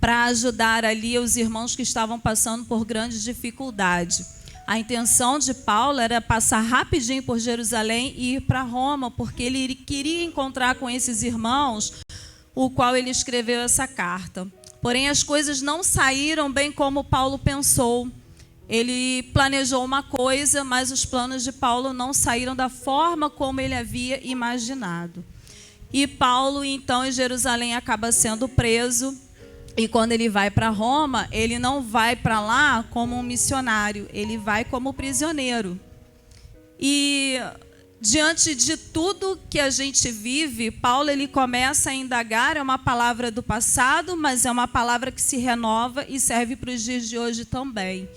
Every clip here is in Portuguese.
para ajudar ali os irmãos que estavam passando por grande dificuldade. A intenção de Paulo era passar rapidinho por Jerusalém e ir para Roma, porque ele queria encontrar com esses irmãos, o qual ele escreveu essa carta. Porém, as coisas não saíram bem como Paulo pensou. Ele planejou uma coisa, mas os planos de Paulo não saíram da forma como ele havia imaginado. E Paulo, então, em Jerusalém, acaba sendo preso. E quando ele vai para Roma, ele não vai para lá como um missionário, ele vai como prisioneiro. E diante de tudo que a gente vive, Paulo ele começa a indagar, é uma palavra do passado, mas é uma palavra que se renova e serve para os dias de hoje também.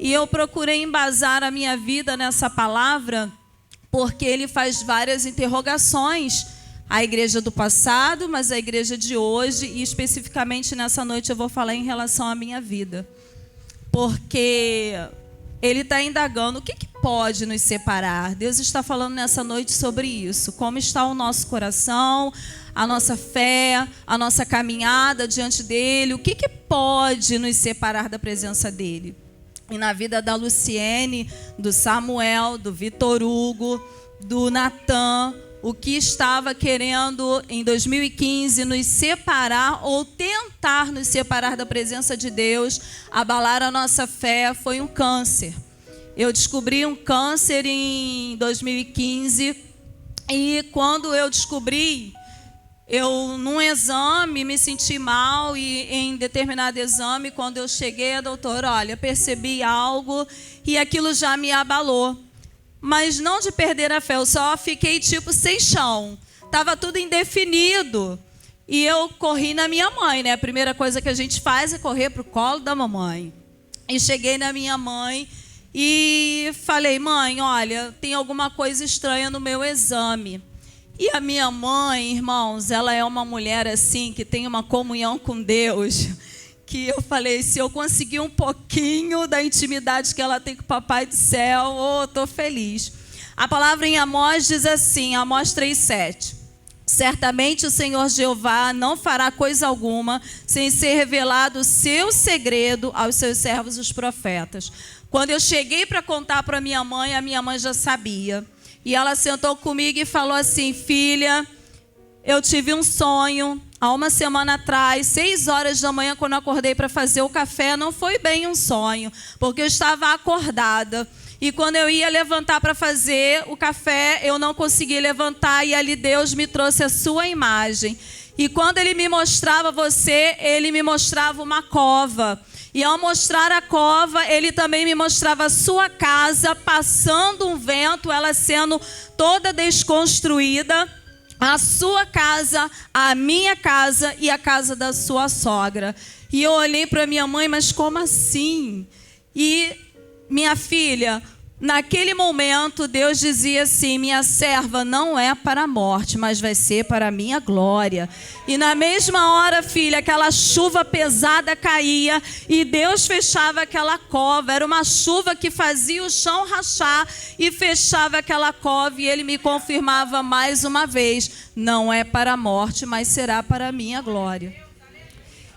E eu procurei embasar a minha vida nessa palavra, porque ele faz várias interrogações à igreja do passado, mas à igreja de hoje, e especificamente nessa noite eu vou falar em relação à minha vida. Porque ele está indagando o que pode nos separar. Deus está falando nessa noite sobre isso. Como está o nosso coração, a nossa fé, a nossa caminhada diante dele. O que pode nos separar da presença dele? E na vida da Luciene, do Samuel, do Vitor Hugo, do Natan, o que estava querendo em 2015 nos separar ou tentar nos separar da presença de Deus, abalar a nossa fé, foi um câncer. Eu descobri um câncer em 2015 e quando eu descobri, eu num exame me senti mal e em determinado exame, quando eu cheguei a doutora, olha, percebi algo e aquilo já me abalou. Mas não de perder a fé, eu só fiquei tipo sem chão. Estava tudo indefinido. E eu corri na minha mãe, né? A primeira coisa que a gente faz é correr para o colo da mamãe. E cheguei na minha mãe e falei, mãe, olha, tem alguma coisa estranha no meu exame. E a minha mãe, irmãos, ela é uma mulher assim, que tem uma comunhão com Deus, que eu falei, se eu conseguir um pouquinho da intimidade que ela tem com o Papai do Céu, estou feliz. A palavra em Amós diz assim, Amós 3:7. Certamente o Senhor Jeová não fará coisa alguma sem ser revelado o seu segredo aos seus servos, os profetas. Quando eu cheguei para contar para minha mãe, a minha mãe já sabia. E ela sentou comigo e falou assim, filha, eu tive um sonho há uma semana atrás, 6 horas da manhã, quando eu acordei para fazer o café, não foi bem um sonho, porque eu estava acordada. E quando eu ia levantar para fazer o café, eu não consegui levantar e ali Deus me trouxe a sua imagem. E quando ele me mostrava você, ele me mostrava uma cova. E ao mostrar a cova, ele também me mostrava a sua casa, passando um vento, ela sendo toda desconstruída. A sua casa, a minha casa e a casa da sua sogra. E eu olhei para minha mãe, mas como assim? E minha filha, naquele momento Deus dizia assim, minha serva não é para a morte, mas vai ser para a minha glória. E na mesma hora, filha, aquela chuva pesada caía e Deus fechava aquela cova. Era uma chuva que fazia o chão rachar e fechava aquela cova. E ele me confirmava mais uma vez, não é para a morte, mas será para a minha glória.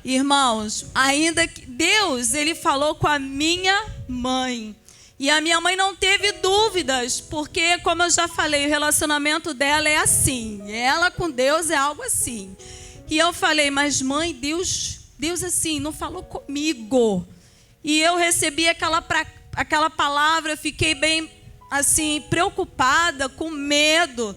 Irmãos, ainda que Deus, ele falou com a minha mãe. E a minha mãe não teve dúvidas, porque, como eu já falei, o relacionamento dela é assim. Ela com Deus é algo assim. E eu falei, mas mãe, Deus assim, não falou comigo. E eu recebi aquela palavra, fiquei bem assim, preocupada, com medo.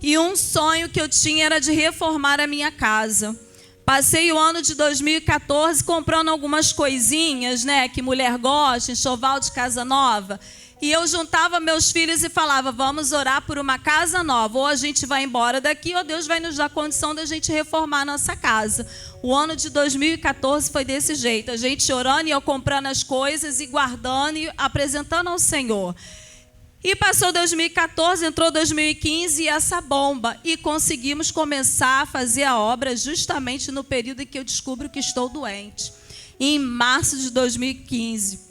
E um sonho que eu tinha era de reformar a minha casa. Passei o ano de 2014 comprando algumas coisinhas, né, que mulher gosta, enxoval de casa nova. E eu juntava meus filhos e falava, vamos orar por uma casa nova. Ou a gente vai embora daqui, ou Deus vai nos dar condição da gente reformar a nossa casa. O ano de 2014 foi desse jeito. A gente orando e eu comprando as coisas e guardando e apresentando ao Senhor. E passou 2014, entrou 2015 e essa bomba. E conseguimos começar a fazer a obra justamente no período em que eu descubro que estou doente. Em março de 2015.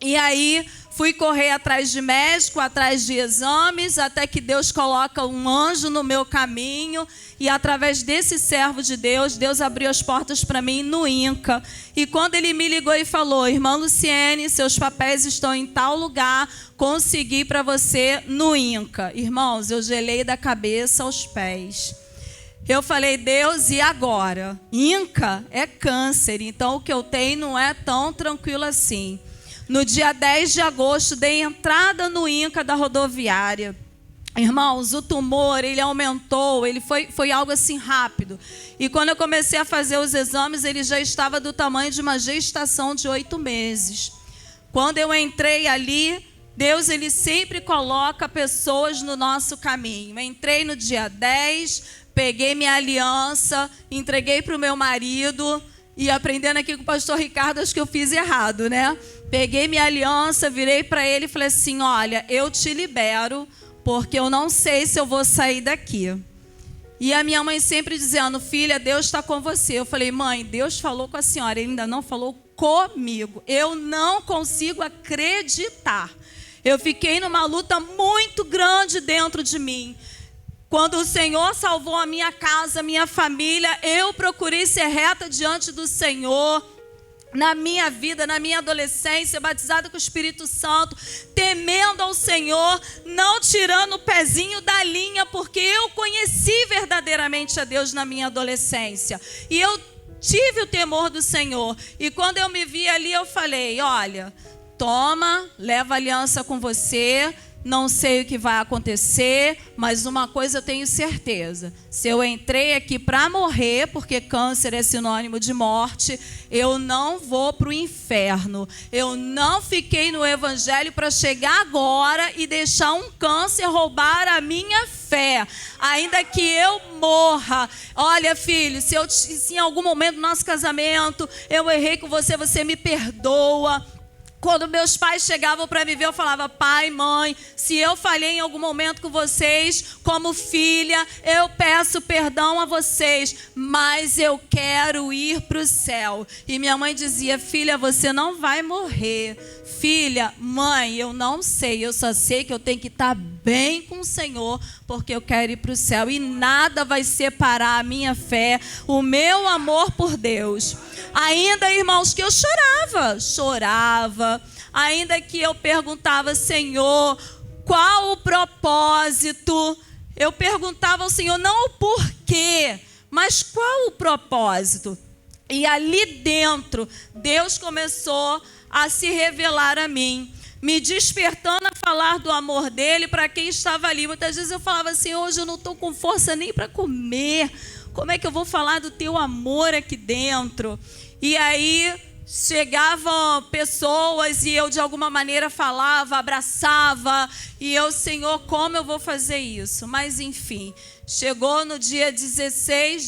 E aí fui correr atrás de médico, atrás de exames, até que Deus coloca um anjo no meu caminho. E através desse servo de Deus, Deus abriu as portas para mim no INCA. E quando ele me ligou e falou: irmã Luciene, seus papéis estão em tal lugar, consegui para você no INCA. Irmãos, eu gelei da cabeça aos pés. Eu falei: Deus, e agora? INCA é câncer, então o que eu tenho não é tão tranquilo assim. No dia 10 de agosto, dei entrada no INCA da rodoviária. Irmãos, o tumor, ele aumentou, ele foi algo assim rápido. E quando eu comecei a fazer os exames, ele já estava do tamanho de uma gestação de 8 meses. Quando eu entrei ali, Deus, ele sempre coloca pessoas no nosso caminho. Eu entrei no dia 10, peguei minha aliança, entreguei para o meu marido. E aprendendo aqui com o pastor Ricardo, acho que eu fiz errado, né? Peguei minha aliança, virei para ele e falei assim: olha, eu te libero, porque eu não sei se eu vou sair daqui. E a minha mãe sempre dizendo: filha, Deus está com você. Eu falei: mãe, Deus falou com a senhora, ele ainda não falou comigo. Eu não consigo acreditar. Eu fiquei numa luta muito grande dentro de mim. Quando o Senhor salvou a minha casa, a minha família, eu procurei ser reta diante do Senhor. Na minha vida, na minha adolescência, batizada com o Espírito Santo, temendo ao Senhor, não tirando o pezinho da linha, porque eu conheci verdadeiramente a Deus na minha adolescência. E eu tive o temor do Senhor. E quando eu me vi ali, eu falei: olha, toma, leva a aliança com você. Não sei o que vai acontecer, mas uma coisa eu tenho certeza. Se eu entrei aqui para morrer, porque câncer é sinônimo de morte, eu não vou para o inferno. Eu não fiquei no evangelho para chegar agora e deixar um câncer roubar a minha fé. Ainda que eu morra. Olha, filho, se em algum momento do nosso casamento eu errei com você, você me perdoa. Quando meus pais chegavam para me ver, eu falava: pai, mãe, se eu falhei em algum momento com vocês, como filha, eu peço perdão a vocês, mas eu quero ir para o céu. E minha mãe dizia: filha, você não vai morrer. Filha, mãe, eu não sei, eu só sei que eu tenho que estar bem com o Senhor, porque eu quero ir para o céu. E nada vai separar a minha fé, o meu amor por Deus. Ainda, irmãos, que eu chorava. Ainda que eu perguntava: Senhor, qual o propósito? Eu perguntava ao Senhor não o porquê, mas qual o propósito? E ali dentro, Deus começou a se revelar a mim, me despertando a falar do amor dele para quem estava ali. Muitas vezes eu falava assim: hoje eu não estou com força nem para comer. Como é que eu vou falar do teu amor aqui dentro? E aí chegavam pessoas e eu de alguma maneira falava, abraçava. E eu: Senhor, como eu vou fazer isso? Mas enfim, chegou no dia 17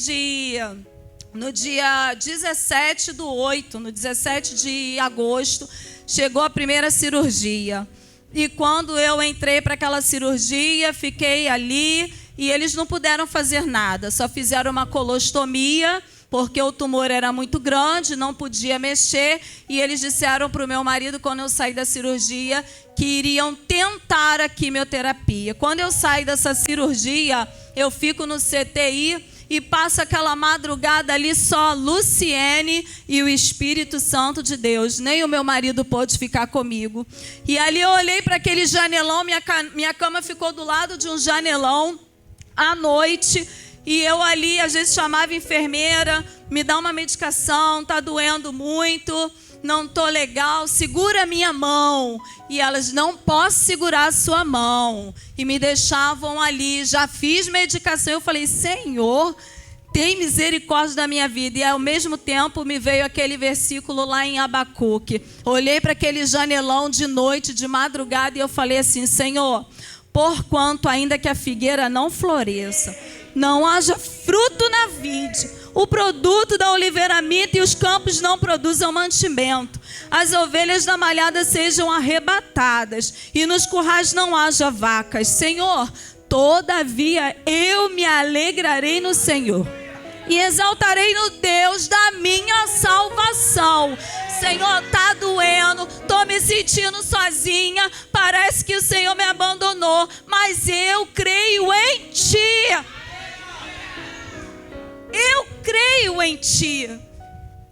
de agosto, chegou a primeira cirurgia. E quando eu entrei para aquela cirurgia, fiquei ali e eles não puderam fazer nada. Só fizeram uma colostomia, porque o tumor era muito grande, não podia mexer. E eles disseram para o meu marido, quando eu saí da cirurgia, que iriam tentar a quimioterapia. Quando eu saio dessa cirurgia, eu fico no CTI e passo aquela madrugada ali só Luciene e o Espírito Santo de Deus. Nem o meu marido pôde ficar comigo. E ali eu olhei para aquele janelão, minha cama ficou do lado de um janelão à noite. E eu ali, às vezes, chamava a enfermeira: me dá uma medicação, tá doendo muito, não tô legal, segura a minha mão. E elas: não posso segurar a sua mão. E me deixavam ali, já fiz medicação. Eu falei: Senhor, tem misericórdia da minha vida. E ao mesmo tempo me veio aquele versículo lá em Abacuque. Olhei para aquele janelão de noite, de madrugada, e eu falei assim: Senhor, porquanto ainda que a figueira não floresça, não haja fruto na vide, o produto da oliveira minta e os campos não produzam mantimento, as ovelhas da malhada sejam arrebatadas e nos currais não haja vacas. Senhor, todavia eu me alegrarei no Senhor e exaltarei no Deus da minha salvação. Senhor, está doendo, estou me me sentindo sozinha, parece que o Senhor me abandonou, mas eu creio em Ti. Eu creio em Ti.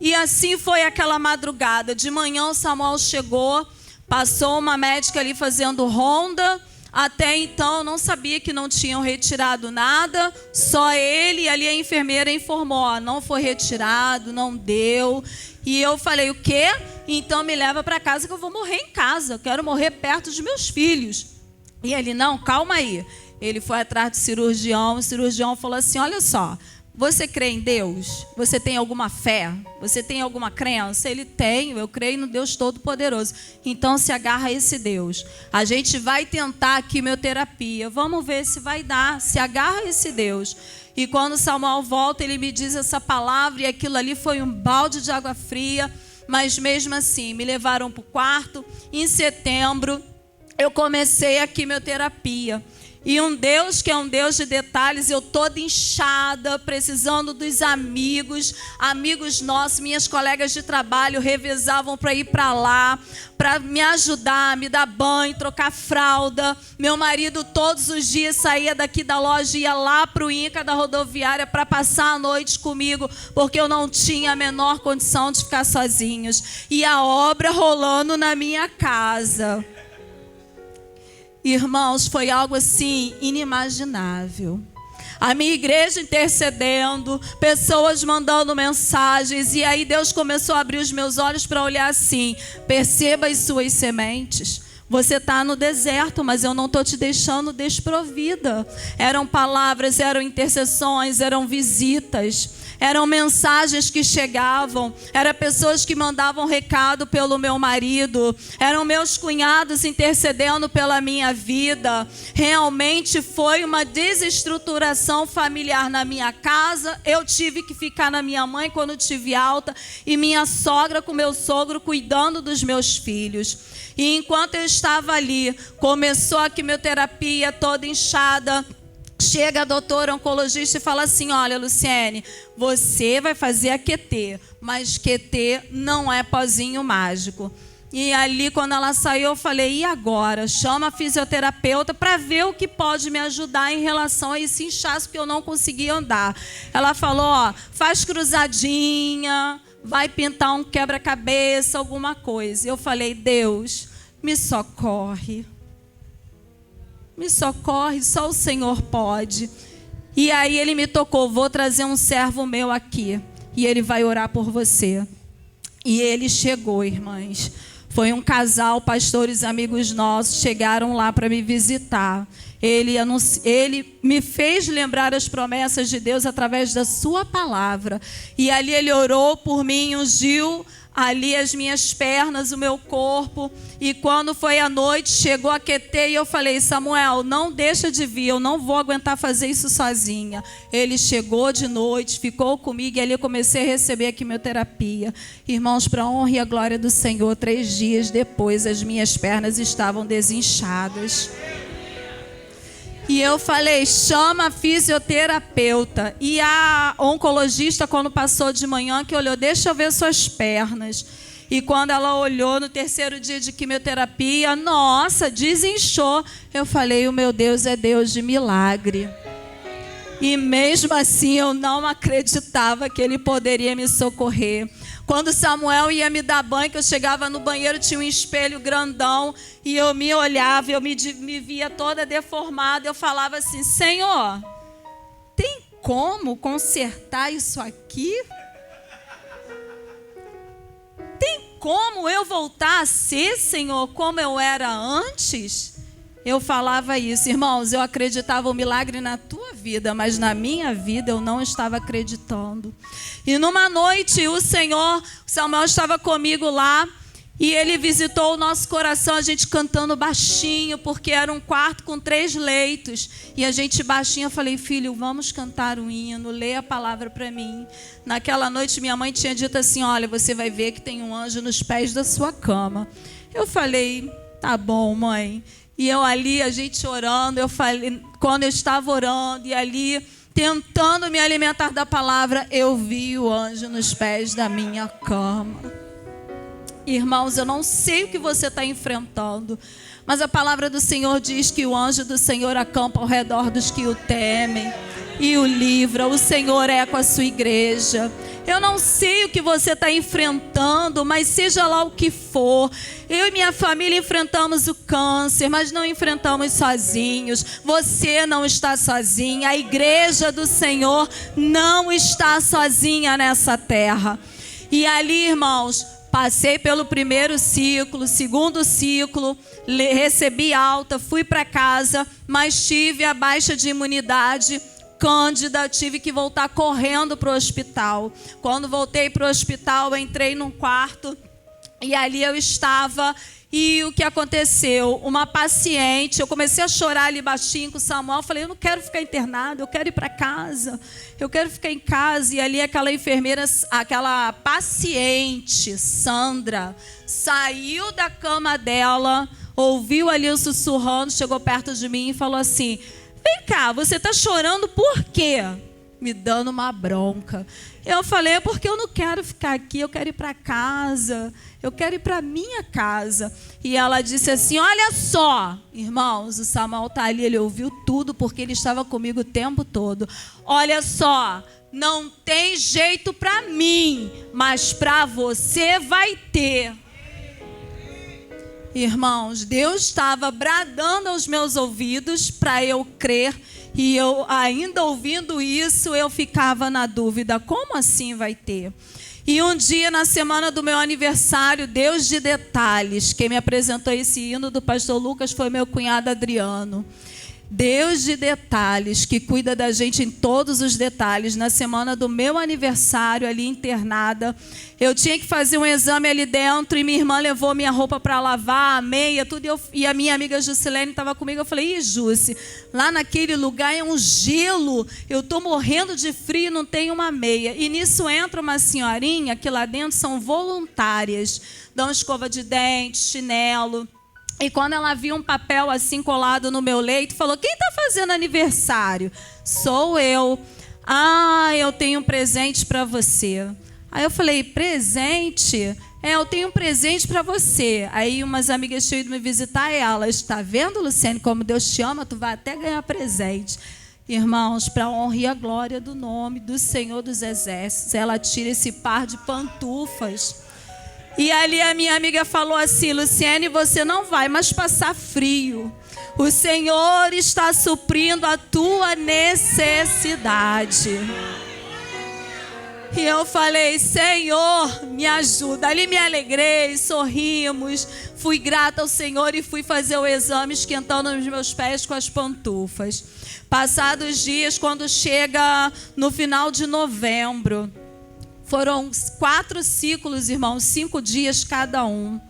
E assim foi aquela madrugada. De manhã o Samuel chegou, passou uma médica ali fazendo ronda. Até então eu não sabia que não tinham retirado nada, só ele, e ali a enfermeira informou, ó, não foi retirado, não deu. E eu falei, o quê? Então me leva para casa que eu vou morrer em casa, eu quero morrer perto dos meus filhos. E ele, não, calma aí. Ele foi atrás do cirurgião, o cirurgião falou assim, olha só, você crê em Deus? Você tem alguma fé? Você tem alguma crença? Ele tem, eu creio no Deus Todo-Poderoso. Então se agarra a esse Deus. A gente vai tentar a quimioterapia. Vamos ver se vai dar. Se agarra a esse Deus. E quando Samuel volta, ele me diz essa palavra e aquilo ali foi um balde de água fria. Mas mesmo assim, me levaram para o quarto. Em setembro, eu comecei a quimioterapia. E um Deus que é um Deus de detalhes, eu toda inchada, precisando dos amigos nossos, minhas colegas de trabalho revezavam para ir para lá, para me ajudar, me dar banho, trocar fralda. Meu marido todos os dias saía daqui da loja e ia lá para o INCA da rodoviária para passar a noite comigo, porque eu não tinha a menor condição de ficar sozinhos. E a obra rolando na minha casa. Irmãos, foi algo assim inimaginável. A minha igreja intercedendo, pessoas mandando mensagens, e aí Deus começou a abrir os meus olhos para olhar assim, perceba as suas sementes. Você está no deserto, mas eu não estou te deixando desprovida. Eram palavras, eram intercessões, eram visitas, eram mensagens que chegavam, eram pessoas que mandavam recado pelo meu marido, eram meus cunhados intercedendo pela minha vida. Realmente foi uma desestruturação familiar na minha casa. Eu tive que ficar na minha mãe quando tive alta, e minha sogra com meu sogro cuidando dos meus filhos. E enquanto eu estava ali, começou a quimioterapia toda inchada. Chega a doutora oncologista e fala assim, olha, Luciene, você vai fazer a QT, mas QT não é pozinho mágico. E ali, quando ela saiu, eu falei, e agora? Chama a fisioterapeuta para ver o que pode me ajudar em relação a esse inchaço, porque eu não conseguia andar. Ela falou, ó, faz cruzadinha, vai pintar um quebra-cabeça, alguma coisa. Eu falei, Deus, me socorre. Me socorre, só o Senhor pode. E aí ele me tocou, vou trazer um servo meu aqui, e ele vai orar por você. E ele chegou, irmãs. Foi um casal, pastores amigos nossos, chegaram lá para me visitar. Ele me fez lembrar as promessas de Deus através da sua palavra. E ali ele orou por mim, ungiu ali as minhas pernas, o meu corpo. E quando foi à noite, chegou a QT e eu falei, Samuel, não deixa de vir, eu não vou aguentar fazer isso sozinha. Ele chegou de noite, ficou comigo, e ali eu comecei a receber a quimioterapia. Irmãos, para a honra e a glória do Senhor, 3 dias depois as minhas pernas estavam desinchadas. E eu falei, chama a fisioterapeuta. E a oncologista, quando passou de manhã, que olhou, deixa eu ver suas pernas. E quando ela olhou no 3º dia de quimioterapia, nossa, desinchou. Eu falei, o meu Deus é Deus de milagre. E mesmo assim eu não acreditava que Ele poderia me socorrer. Quando Samuel ia me dar banho, que eu chegava no banheiro, tinha um espelho grandão, e eu me olhava, eu me via toda deformada. Eu falava assim, Senhor, tem como consertar isso aqui? Tem como eu voltar a ser, Senhor, como eu era antes? Eu falava isso, irmãos, eu acreditava o milagre na tua vida, mas na minha vida eu não estava acreditando. E numa noite o Samuel estava comigo lá, e ele visitou o nosso coração, a gente cantando baixinho, porque era um quarto com 3 leitos. E a gente baixinho, eu falei, filho, vamos cantar um hino, lê a palavra para mim. Naquela noite minha mãe tinha dito assim, olha, você vai ver que tem um anjo nos pés da sua cama. Eu falei, tá bom, mãe. E eu ali, a gente orando, eu falei, quando eu estava orando e ali tentando me alimentar da palavra, eu vi o anjo nos pés da minha cama. Irmãos, eu não sei o que você está enfrentando, mas a palavra do Senhor diz que o anjo do Senhor acampa ao redor dos que o temem e o livra. O Senhor é com a sua igreja. Eu não sei o que você está enfrentando, mas seja lá o que for, eu e minha família enfrentamos o câncer, mas não enfrentamos sozinhos. Você não está sozinha. A igreja do Senhor não está sozinha nessa terra. E ali, irmãos, passei pelo primeiro ciclo, segundo ciclo, recebi alta, fui para casa, mas tive a baixa de imunidade Cândida, tive que voltar correndo para o hospital. Quando voltei para o hospital, eu entrei num quarto e ali eu estava. E o que aconteceu? Uma paciente, eu comecei a chorar ali baixinho com o Samuel. Falei, eu não quero ficar internada, eu quero ir para casa. Eu quero ficar em casa. E ali aquela enfermeira, aquela paciente, Sandra, saiu da cama dela, ouviu ali eu sussurrando, chegou perto de mim e falou assim: vem cá, você está chorando por quê? Me dando uma bronca. Eu falei, é porque eu não quero ficar aqui, eu quero ir para casa, eu quero ir para minha casa. E ela disse assim, olha só, irmãos, o Samuel está ali, ele ouviu tudo porque ele estava comigo o tempo todo. Olha só, não tem jeito para mim, mas para você vai ter. Irmãos, Deus estava bradando aos meus ouvidos para eu crer, e eu, ainda ouvindo isso, eu ficava na dúvida, como assim vai ter? E um dia, na semana do meu aniversário, Deus de detalhes, quem me apresentou esse hino do pastor Lucas foi meu cunhado Adriano. Deus de detalhes, que cuida da gente em todos os detalhes. Na semana do meu aniversário, ali internada, eu tinha que fazer um exame ali dentro e minha irmã levou minha roupa para lavar, a meia, tudo. E a minha amiga Juscelene estava comigo. Eu falei, Jusce, lá naquele lugar é um gelo, eu estou morrendo de frio, não tenho uma meia. E nisso entra uma senhorinha, que lá dentro são voluntárias, dão escova de dente, chinelo. E quando ela viu um papel assim colado no meu leito, falou, quem está fazendo aniversário? Sou eu. Ah, eu tenho um presente para você. Aí eu falei, presente? Eu tenho um presente para você. Aí umas amigas tinham ido me visitar e ela, está vendo, Luciane, como Deus te ama, tu vai até ganhar presente. Irmãos, para a honra e a glória do nome do Senhor dos Exércitos, ela tira esse par de pantufas. E ali a minha amiga falou assim, Luciane, você não vai mais passar frio. O Senhor está suprindo a tua necessidade. E eu falei, Senhor, me ajuda. Ali me alegrei, sorrimos, fui grata ao Senhor e fui fazer o exame esquentando os meus pés com as pantufas. Passados dias, quando chega no final de novembro, foram 4 ciclos, irmãos, 5 dias cada um.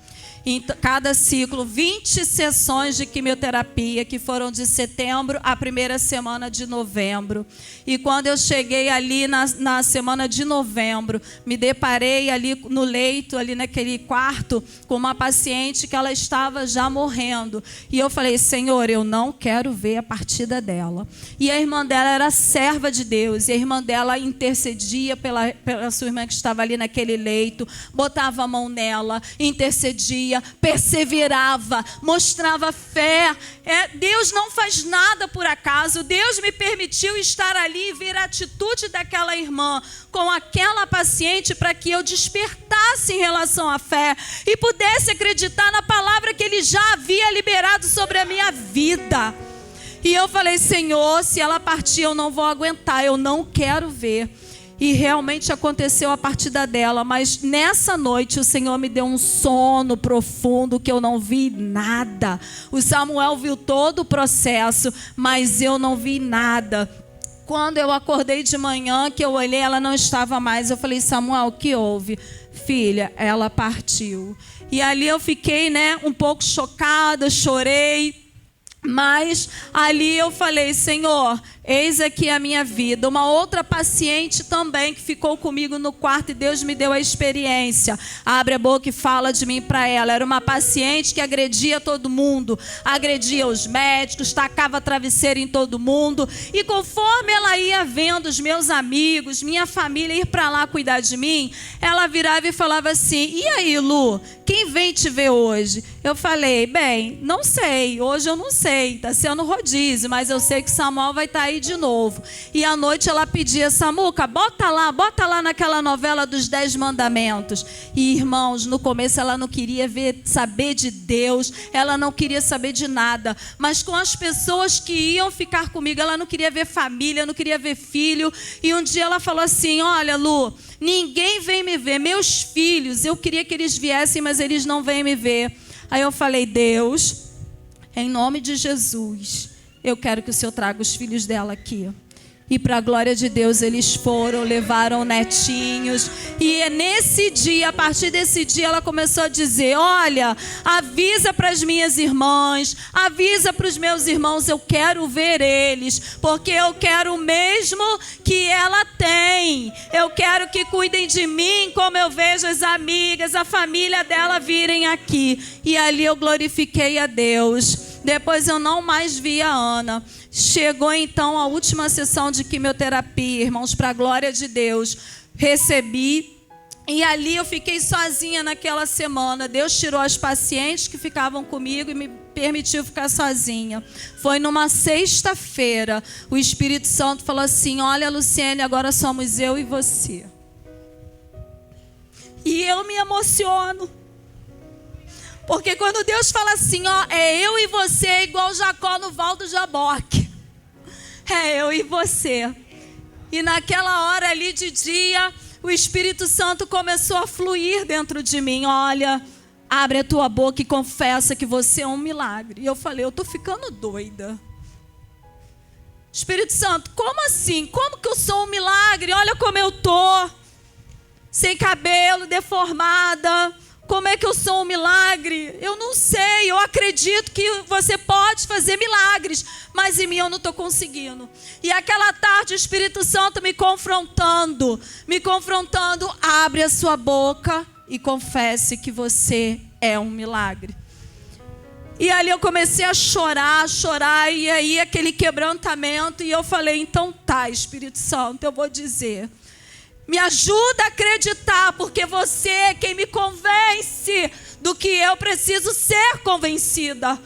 Em cada ciclo, 20 sessões de quimioterapia, que foram de setembro à primeira semana de novembro. E quando eu cheguei ali na semana de novembro, me deparei ali no leito, ali naquele quarto, com uma paciente que ela estava já morrendo. E eu falei, Senhor, eu não quero ver a partida dela. E a irmã dela era serva de Deus, e a irmã dela intercedia pela sua irmã que estava ali naquele leito, botava a mão nela, intercedia, perseverava, mostrava fé. Deus não faz nada por acaso. Deus me permitiu estar ali e ver a atitude daquela irmã com aquela paciente para que eu despertasse em relação à fé e pudesse acreditar na palavra que Ele já havia liberado sobre a minha vida. E eu falei, Senhor, se ela partir eu não vou aguentar, eu não quero ver. E realmente aconteceu a partida dela, mas nessa noite o Senhor me deu um sono profundo que eu não vi nada. O Samuel viu todo o processo, mas eu não vi nada. Quando eu acordei de manhã, que eu olhei, ela não estava mais. Eu falei, Samuel, o que houve? Filha, ela partiu. E ali eu fiquei, um pouco chocada, chorei. Mas ali eu falei, Senhor, eis aqui a minha vida. Uma outra paciente também que ficou comigo no quarto e Deus me deu a experiência. Abre a boca e fala de mim para ela. Era uma paciente que agredia todo mundo, agredia os médicos, tacava travesseiro em todo mundo. E conforme ela ia vendo os meus amigos, minha família ir para lá cuidar de mim, ela virava e falava assim, e aí, Lu, quem vem te ver hoje? Eu falei, bem, não sei, hoje eu não sei, está sendo rodízio, mas eu sei que Samuel vai estar aí de novo. E à noite ela pedia, Samuca, bota lá naquela novela dos 10 mandamentos. E irmãos, no começo ela não queria saber de Deus, ela não queria saber de nada, mas com as pessoas que iam ficar comigo, ela não queria ver família, não queria ver filho. E um dia ela falou assim, olha, Lu, ninguém vem me ver, meus filhos, eu queria que eles viessem, mas eles não vêm me ver. Aí eu falei, Deus, em nome de Jesus, eu quero que o Senhor traga os filhos dela aqui. E para a glória de Deus eles foram, levaram netinhos. E nesse dia, a partir desse dia, ela começou a dizer, olha, avisa para as minhas irmãs, avisa para os meus irmãos, eu quero ver eles, porque eu quero o mesmo que ela tem. Eu quero que cuidem de mim como eu vejo as amigas, a família dela virem aqui. E ali eu glorifiquei a Deus. Depois eu não mais vi a Ana. Chegou então a última sessão de quimioterapia, irmãos, para a glória de Deus. Recebi e ali eu fiquei sozinha naquela semana. Deus tirou as pacientes que ficavam comigo e me permitiu ficar sozinha. Foi numa sexta-feira. O Espírito Santo falou assim, olha, Luciene, agora somos eu e você. E eu me emociono. Porque quando Deus fala assim, ó, é eu e você, é igual Jacó no Val do Jaboque. É eu e você. E naquela hora ali de dia, o Espírito Santo começou a fluir dentro de mim. Olha, abre a tua boca e confessa que você é um milagre. E eu falei, eu tô ficando doida. Espírito Santo, como assim? Como que eu sou um milagre? Olha como eu tô. Sem cabelo, deformada. Como é que eu sou um milagre? Eu não sei, eu acredito que você pode fazer milagres, mas em mim eu não estou conseguindo. E aquela tarde o Espírito Santo me confrontando, abre a sua boca e confesse que você é um milagre. E ali eu comecei a chorar, e aí aquele quebrantamento, e eu falei, então tá, Espírito Santo, eu vou dizer. Me ajuda a acreditar, porque você é quem me convence do que eu preciso ser convencida.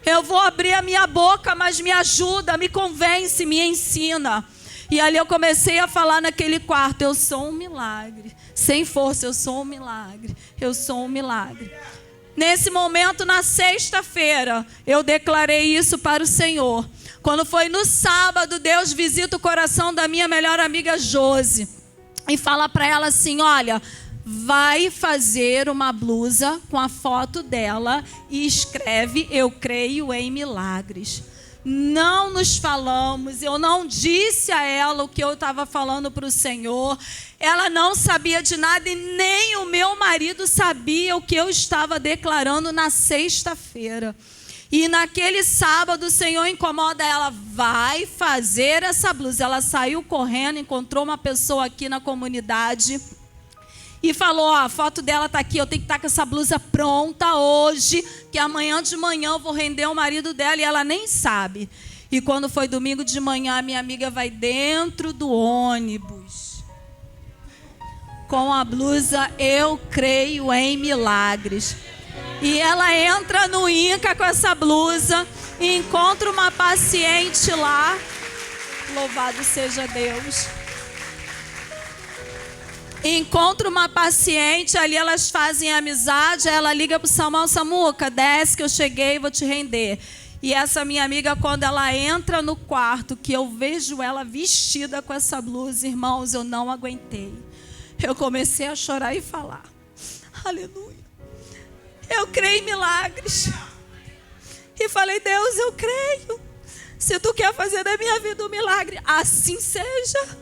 Eu vou abrir a minha boca, mas me ajuda, me convence, me ensina. E ali eu comecei a falar naquele quarto, eu sou um milagre. Sem força, eu sou um milagre. Eu sou um milagre. Nesse momento, na sexta-feira, eu declarei isso para o Senhor. Quando foi no sábado, Deus visita o coração da minha melhor amiga Josi. E fala para ela assim, olha, vai fazer uma blusa com a foto dela e escreve, eu creio em milagres. Não nos falamos, eu não disse a ela o que eu estava falando para o Senhor. Ela não sabia de nada e nem o meu marido sabia o que eu estava declarando na sexta-feira. E naquele sábado o Senhor incomoda ela, vai fazer essa blusa. Ela saiu correndo, encontrou uma pessoa aqui na comunidade e falou, ó, a foto dela está aqui, eu tenho que estar com essa blusa pronta hoje, que amanhã de manhã eu vou render o marido dela e ela nem sabe. E quando foi domingo de manhã, a minha amiga vai dentro do ônibus com a blusa, eu creio em milagres. E ela entra no INCA com essa blusa e encontra uma paciente lá. Louvado seja Deus. Encontra uma paciente, ali elas fazem amizade, ela liga para o Samuel, Samuca, desce que eu cheguei e vou te render. E essa minha amiga, quando ela entra no quarto, que eu vejo ela vestida com essa blusa, irmãos, eu não aguentei. Eu comecei a chorar e falar, aleluia. Eu creio em milagres. E falei, Deus, eu creio. Se tu quer fazer da minha vida um milagre, assim seja.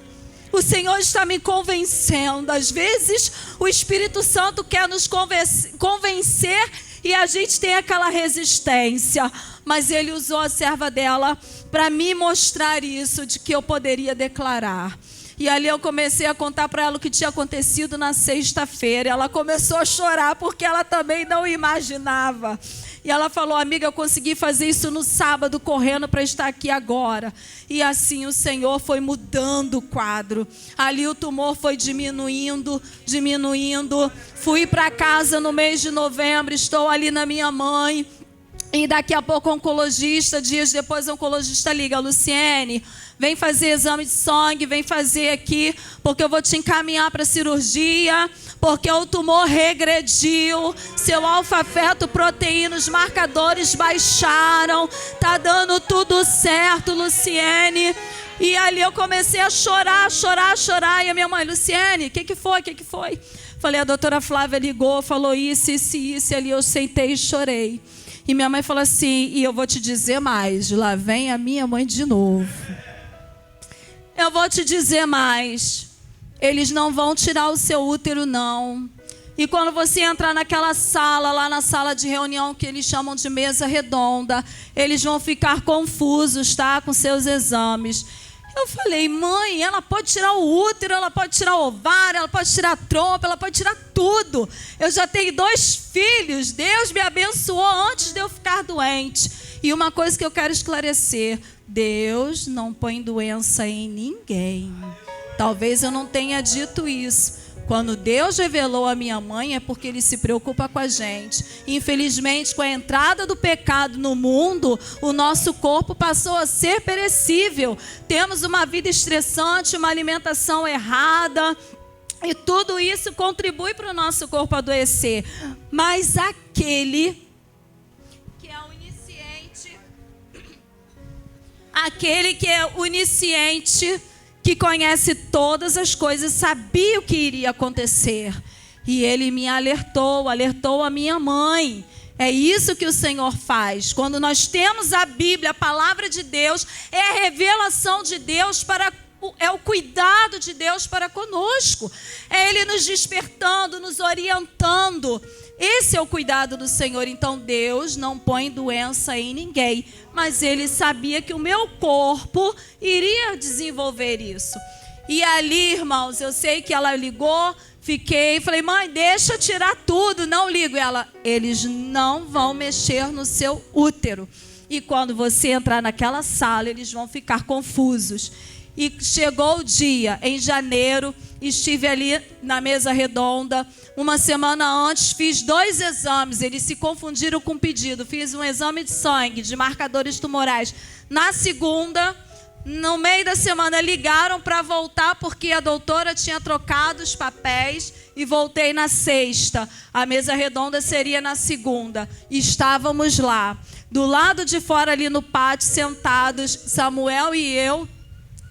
O Senhor está me convencendo. Às vezes, o Espírito Santo quer nos convencer E a gente tem aquela resistência. Mas ele usou a serva dela para me mostrar isso, de que eu poderia declarar. E ali eu comecei a contar para ela o que tinha acontecido na sexta-feira. Ela começou a chorar porque ela também não imaginava. E ela falou: amiga, eu consegui fazer isso no sábado, correndo para estar aqui agora. E assim o Senhor foi mudando o quadro. Ali o tumor foi diminuindo. Fui para casa no mês de novembro, estou ali na minha mãe. E daqui a pouco o oncologista, dias depois o oncologista liga: Luciene, vem fazer exame de sangue, vem fazer aqui, porque eu vou te encaminhar para cirurgia, porque o tumor regrediu, seu alfa-fetoproteína, os marcadores baixaram, tá dando tudo certo, Luciene. E ali eu comecei a chorar, e a minha mãe: Luciene, o que foi? Falei: a doutora Flávia ligou, falou isso, ali eu sentei e chorei. E minha mãe falou assim: e eu vou te dizer mais, lá vem a minha mãe de novo. Eu vou te dizer mais, eles não vão tirar o seu útero, não. E quando você entrar naquela sala, lá na sala de reunião, que eles chamam de mesa redonda, eles vão ficar confusos, tá? Com seus exames. Eu falei: mãe, ela pode tirar o útero, ela pode tirar o ovário, ela pode tirar a trompa, ela pode tirar tudo. Eu já tenho 2 filhos, Deus me abençoou antes de eu ficar doente. E uma coisa que eu quero esclarecer: Deus não põe doença em ninguém. Talvez eu não tenha dito isso. Quando Deus revelou a minha mãe é porque Ele se preocupa com a gente. Infelizmente, com a entrada do pecado no mundo, o nosso corpo passou a ser perecível. Temos uma vida estressante, uma alimentação errada, e tudo isso contribui para o nosso corpo adoecer. Mas aquele que é o onisciente, que conhece todas as coisas, sabia o que iria acontecer. E ele me alertou a minha mãe. É isso que o Senhor faz. Quando nós temos a Bíblia, a palavra de Deus, é a revelação de Deus é o cuidado de Deus para conosco. É Ele nos despertando, nos orientando. Esse é o cuidado do Senhor. Então Deus não põe doença em ninguém, mas Ele sabia que o meu corpo iria desenvolver isso. E ali, irmãos, eu sei que ela ligou, falei: mãe, deixa eu tirar tudo, não ligo. Eles não vão mexer no seu útero. E quando você entrar naquela sala, eles vão ficar confusos. E chegou o dia, em janeiro, estive ali na mesa redonda. Uma semana antes, fiz 2 exames. Eles se confundiram com o pedido. Fiz um exame de sangue, de marcadores tumorais. Na segunda, no meio da semana, ligaram para voltar, porque a doutora tinha trocado os papéis, e voltei na sexta. A mesa redonda seria na segunda. Estávamos lá, do lado de fora, ali no pátio, sentados, Samuel e eu.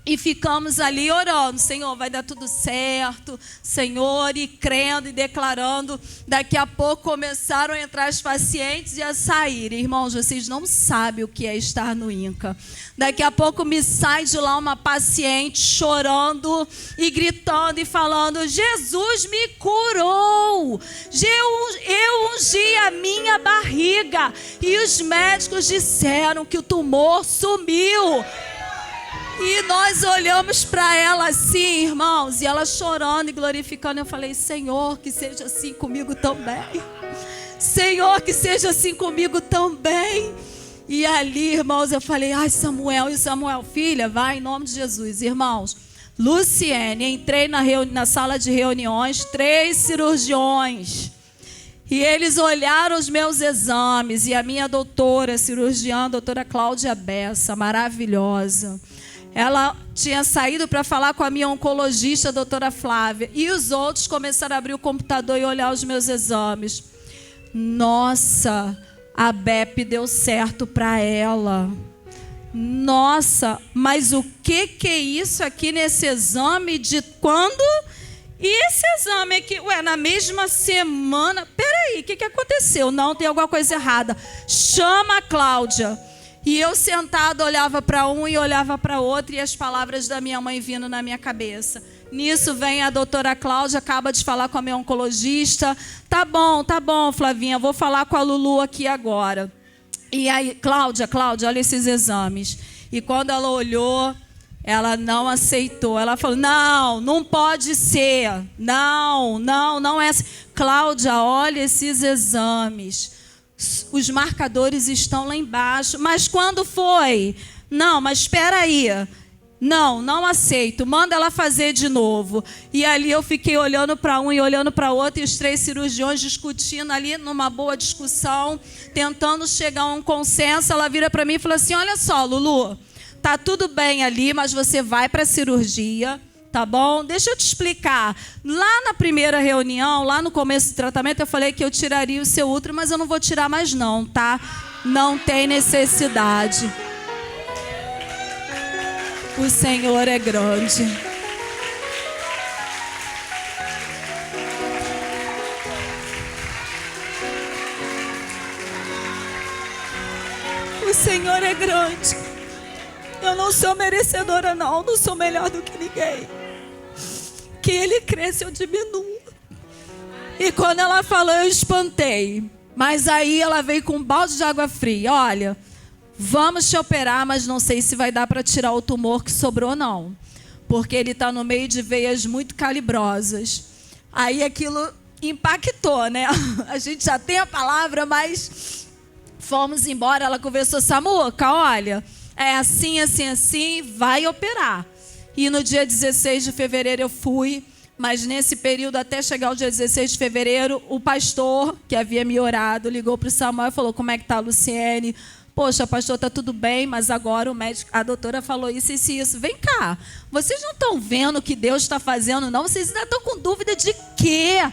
E ficamos ali orando: Senhor, vai dar tudo certo, Senhor, e crendo e declarando. Daqui a pouco começaram a entrar os pacientes e a sair. Irmãos, vocês não sabem o que é estar no INCA. Daqui a pouco me sai de lá uma paciente chorando e gritando e falando: Jesus me curou, eu ungi a minha barriga e os médicos disseram que o tumor sumiu. E nós olhamos para ela assim, irmãos, e ela chorando e glorificando. Eu falei: Senhor, que seja assim comigo também. Senhor, que seja assim comigo também. E ali, irmãos, eu falei: ai, Samuel, filha, vai em nome de Jesus. Irmãos, Luciene, entrei na sala de reuniões, 3 cirurgiões. E eles olharam os meus exames, e a minha doutora, cirurgiã, a doutora Cláudia Bessa, maravilhosa. Ela tinha saído para falar com a minha oncologista, a doutora Flávia. E os outros começaram a abrir o computador e olhar os meus exames. Nossa, a BEP deu certo para ela. Nossa, mas o que é isso aqui nesse exame? De quando? E esse exame aqui? Na mesma semana. Peraí, o que aconteceu? Não, tem alguma coisa errada. Chama a Cláudia. E eu sentada olhava para um e olhava para outro, e as palavras da minha mãe vindo na minha cabeça. Nisso vem a doutora Cláudia, acaba de falar com a minha oncologista. Tá bom, Flavinha, vou falar com a Lulu aqui agora. E aí, Cláudia, olha esses exames. E quando ela olhou, ela não aceitou. Ela falou, não pode ser. Não é assim. Cláudia, olha esses exames. Os marcadores estão lá embaixo. Mas quando foi? Não, mas espera aí. Não aceito. Manda ela fazer de novo. E ali eu fiquei olhando para um e olhando para outro, e os 3 cirurgiões discutindo ali numa boa discussão, tentando chegar a um consenso. Ela vira para mim e fala assim, olha só, Lulu, tá tudo bem ali, mas você vai para a cirurgia, tá bom? Deixa eu te explicar. Lá na primeira reunião, lá no começo do tratamento, eu falei que eu tiraria o seu útero, mas eu não vou tirar mais não, tá? Não tem necessidade. O Senhor é grande. O Senhor é grande. Eu não sou merecedora, não sou melhor do que ninguém. Que Ele cresça, eu diminuo. E quando ela falou, eu espantei. Mas aí ela veio com um balde de água fria. Olha, vamos te operar, mas não sei se vai dar para tirar o tumor que sobrou, não. Porque ele está no meio de veias muito calibrosas. Aí aquilo impactou, né? A gente já tem a palavra, mas fomos embora. Ela conversou, Samuca, olha, é assim, vai operar. E no dia 16 de fevereiro eu fui. Mas nesse período, até chegar o dia 16 de fevereiro, o pastor, que havia me orado, ligou para o Samuel e falou, como é que está a Luciene? Poxa, pastor, está tudo bem, mas agora o médico, a doutora falou isso. Vem cá, vocês não estão vendo o que Deus está fazendo, não? Vocês ainda estão com dúvida de quê?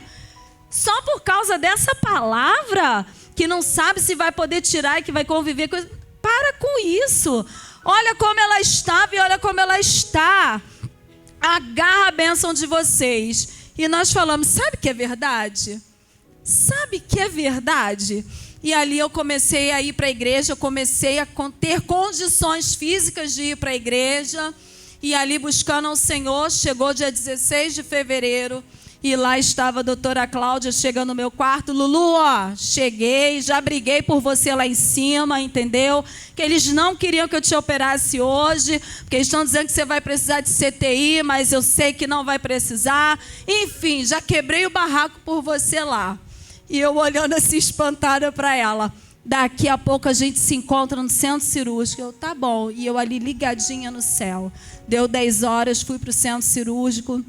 Só por causa dessa palavra, que não sabe se vai poder tirar e que vai conviver com... Para com isso. Olha como ela estava e olha como ela está. Agarra a bênção de vocês. E nós falamos, sabe que é verdade? Sabe que é verdade? E ali eu comecei a ir para a igreja, eu comecei a ter condições físicas de ir para a igreja. E ali buscando ao Senhor, chegou dia 16 de fevereiro. E lá estava a doutora Cláudia chegando no meu quarto. Lulu, ó, cheguei, já briguei por você lá em cima, entendeu? Que eles não queriam que eu te operasse hoje, porque eles estão dizendo que você vai precisar de CTI, mas eu sei que não vai precisar. Enfim, já quebrei o barraco por você lá. E eu olhando assim, espantada para ela. Daqui a pouco a gente se encontra no centro cirúrgico. Eu, tá bom. E eu ali ligadinha no céu. Deu 10 horas, fui para o centro cirúrgico.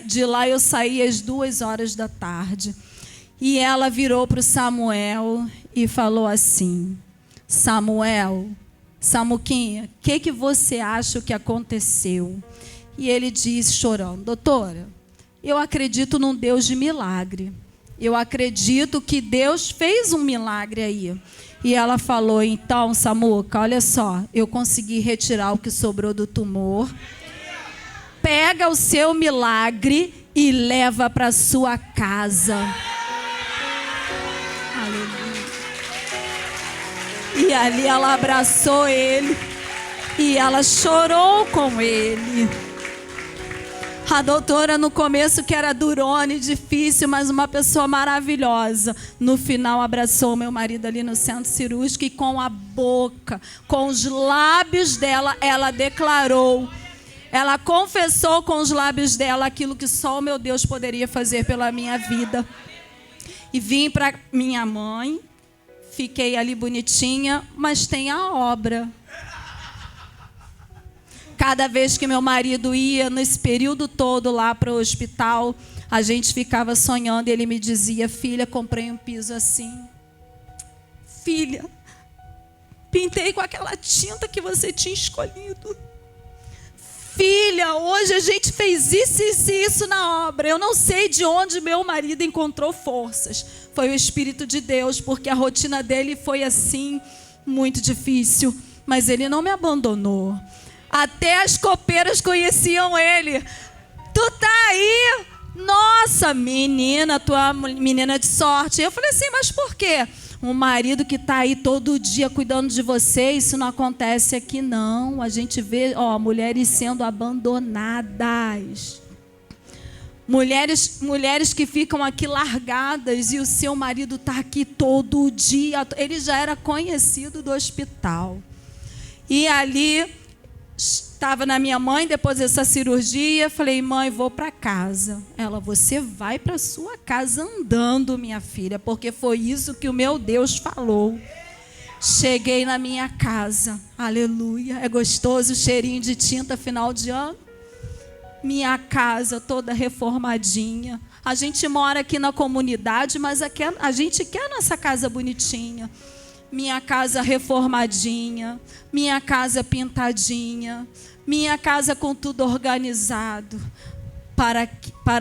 De lá eu saí às 2 horas da tarde. E ela virou para o Samuel e falou assim, Samuquinha, o que você acha que aconteceu? E ele disse chorando, doutora, eu acredito num Deus de milagre. Eu acredito que Deus fez um milagre aí. E ela falou, então, Samuca, olha só, eu consegui retirar o que sobrou do tumor. Pega o seu milagre e leva para sua casa. Aleluia. E ali ela abraçou ele e ela chorou com ele. A doutora no começo que era durona e difícil, mas uma pessoa maravilhosa. No final abraçou meu marido ali no centro cirúrgico e com a boca, com os lábios dela, ela declarou. Ela confessou com os lábios dela aquilo que só o meu Deus poderia fazer pela minha vida. E vim para minha mãe, fiquei ali bonitinha, mas tem a obra. Cada vez que meu marido ia, nesse período todo lá para o hospital, a gente ficava sonhando e ele me dizia, filha, comprei um piso assim. Filha, pintei com aquela tinta que você tinha escolhido. Filha, hoje a gente fez isso na obra. Eu não sei de onde meu marido encontrou forças. Foi o Espírito de Deus, porque a rotina dele foi assim, muito difícil. Mas ele não me abandonou. Até as copeiras conheciam ele. Tu tá aí? Nossa, menina, tua menina de sorte. Eu falei assim, mas por quê? um marido que está aí todo dia cuidando de você. Isso não acontece aqui, não. A gente vê, mulheres sendo abandonadas. Mulheres que ficam aqui largadas e o seu marido está aqui todo dia. Ele já era conhecido do hospital. E ali estava na minha mãe, depois dessa cirurgia, falei, mãe, vou para casa. Ela, você vai para sua casa andando, minha filha, porque foi isso que o meu Deus falou. Cheguei na minha casa, aleluia, é gostoso o cheirinho de tinta final de ano. Minha casa toda reformadinha. A gente mora aqui na comunidade, mas a gente quer a nossa casa bonitinha. Minha casa reformadinha, minha casa pintadinha, minha casa com tudo organizado, para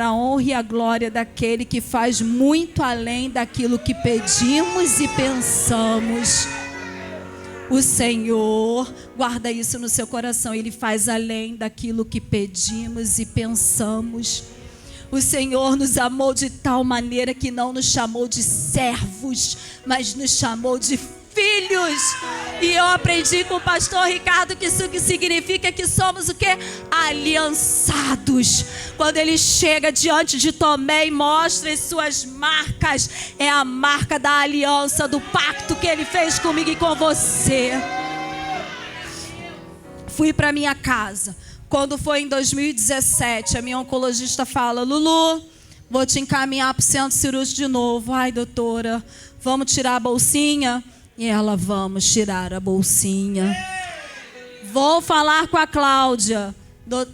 a honra e a glória daquele que faz muito além daquilo que pedimos e pensamos. O Senhor, guarda isso no seu coração, Ele faz além daquilo que pedimos e pensamos. O Senhor nos amou de tal maneira que não nos chamou de servos, mas nos chamou de filhos. E eu aprendi com o pastor Ricardo que isso significa que somos o quê? Aliançados. Quando ele chega diante de Tomé e mostra as suas marcas, é a marca da aliança, do pacto que ele fez comigo e com você. Fui para minha casa. Quando foi em 2017, a minha oncologista fala, Lulu, vou te encaminhar para o centro cirúrgico de novo. Ai, doutora, vamos tirar a bolsinha? E ela, vamos tirar a bolsinha. Vou falar com a Cláudia.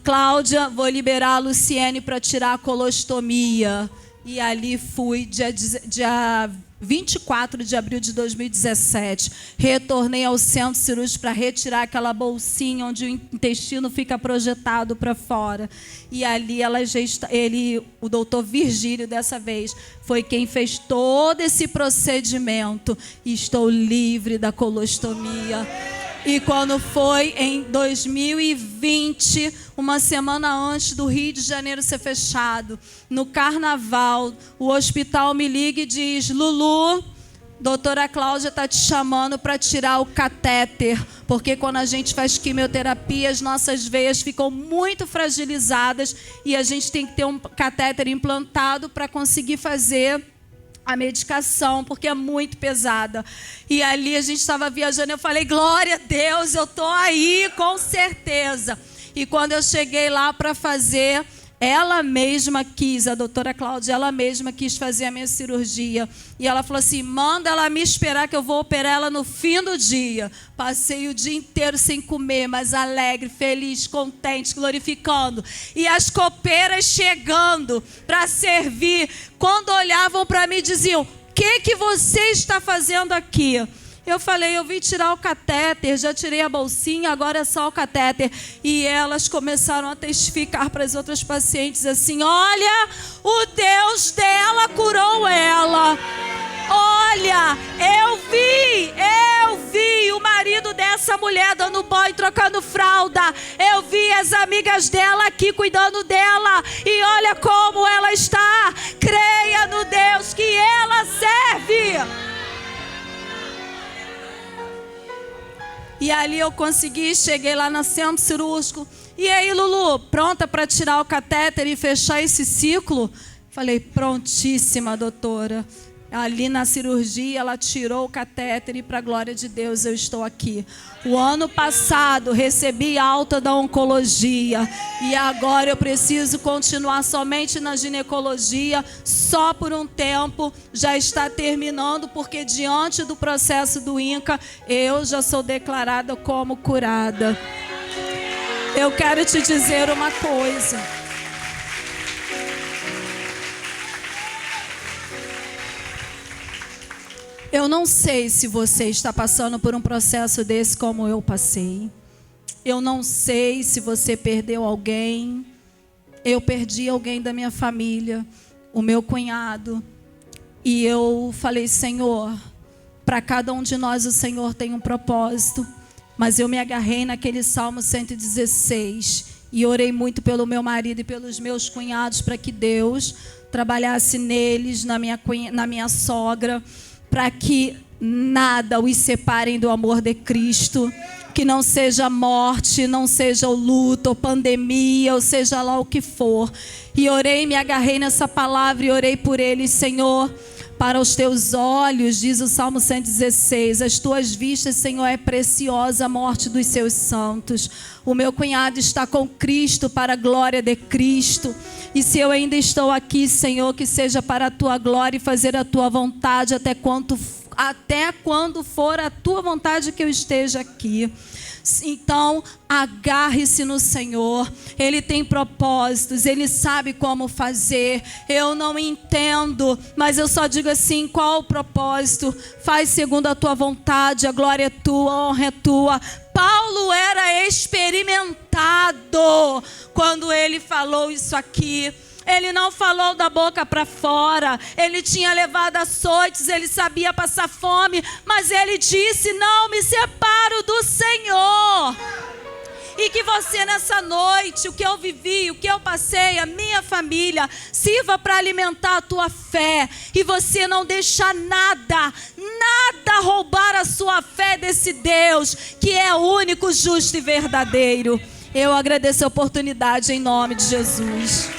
Cláudia, vou liberar a Luciene para tirar a colostomia. E ali fui, dia 24 de abril de 2017. Retornei ao centro cirúrgico para retirar aquela bolsinha onde o intestino fica projetado para fora. E ali o doutor Virgílio, dessa vez, foi quem fez todo esse procedimento. E estou livre da colostomia. E quando foi em 2020, uma semana antes do Rio de Janeiro ser fechado, no carnaval, o hospital me liga e diz, Lulu, doutora Cláudia está te chamando para tirar o catéter, porque quando a gente faz quimioterapia, as nossas veias ficam muito fragilizadas e a gente tem que ter um catéter implantado para conseguir fazer a medicação, porque é muito pesada. E ali a gente estava viajando, eu falei, glória a Deus, eu estou aí, com certeza. E quando eu cheguei lá para fazer, ela mesma quis, a doutora Cláudia, ela mesma quis fazer a minha cirurgia. E ela falou assim, manda ela me esperar que eu vou operar ela no fim do dia. Passei o dia inteiro sem comer, mas alegre, feliz, contente, glorificando. E as copeiras chegando para servir, quando olhavam para mim diziam, o que você está fazendo aqui? Eu falei, eu vim tirar o catéter, já tirei a bolsinha, agora é só o catéter. E elas começaram a testificar para as outras pacientes assim, olha, o Deus dela curou ela. Olha, eu vi o marido dessa mulher dando banho, trocando fralda. Eu vi as amigas dela aqui cuidando dela. E olha como ela está. Creia no Deus que ela serve. E ali eu consegui, cheguei lá no centro cirúrgico. E aí, Lulu, pronta para tirar o catéter e fechar esse ciclo? Falei, prontíssima, doutora. Ali na cirurgia, ela tirou o catéter e, para a glória de Deus, eu estou aqui. O ano passado, recebi alta da oncologia. E agora eu preciso continuar somente na ginecologia, só por um tempo. Já está terminando, porque diante do processo do INCA, eu já sou declarada como curada. Eu quero te dizer uma coisa. Eu não sei se você está passando por um processo desse como eu passei. Eu não sei se você perdeu alguém. Eu perdi alguém da minha família, o meu cunhado. E eu falei, Senhor, para cada um de nós o Senhor tem um propósito. Mas eu me agarrei naquele Salmo 116 e orei muito pelo meu marido e pelos meus cunhados para que Deus trabalhasse neles, na minha sogra, para que nada os separem do amor de Cristo. Que não seja morte, não seja o luto, ou pandemia, ou seja lá o que for. E orei, me agarrei nessa palavra e orei por eles, Senhor. Para os teus olhos, diz o Salmo 116, as tuas vistas, Senhor, é preciosa a morte dos seus santos. O meu cunhado está com Cristo para a glória de Cristo. E se eu ainda estou aqui, Senhor, que seja para a tua glória e fazer a tua vontade até quando for a tua vontade que eu esteja aqui. Então, agarre-se no Senhor. Ele tem propósitos, Ele sabe como fazer. Eu não entendo, mas eu só digo assim: qual o propósito? Faz segundo a tua vontade, a glória é tua, a honra é tua. Paulo era experimentado quando ele falou isso aqui. Ele não falou da boca para fora. Ele tinha levado açoites, ele sabia passar fome, mas ele disse: não me separo do Senhor. E que você nessa noite, o que eu vivi, o que eu passei, a minha família, sirva para alimentar a tua fé. E você não deixar nada roubar a sua fé desse Deus, que é único, justo e verdadeiro. Eu agradeço a oportunidade em nome de Jesus.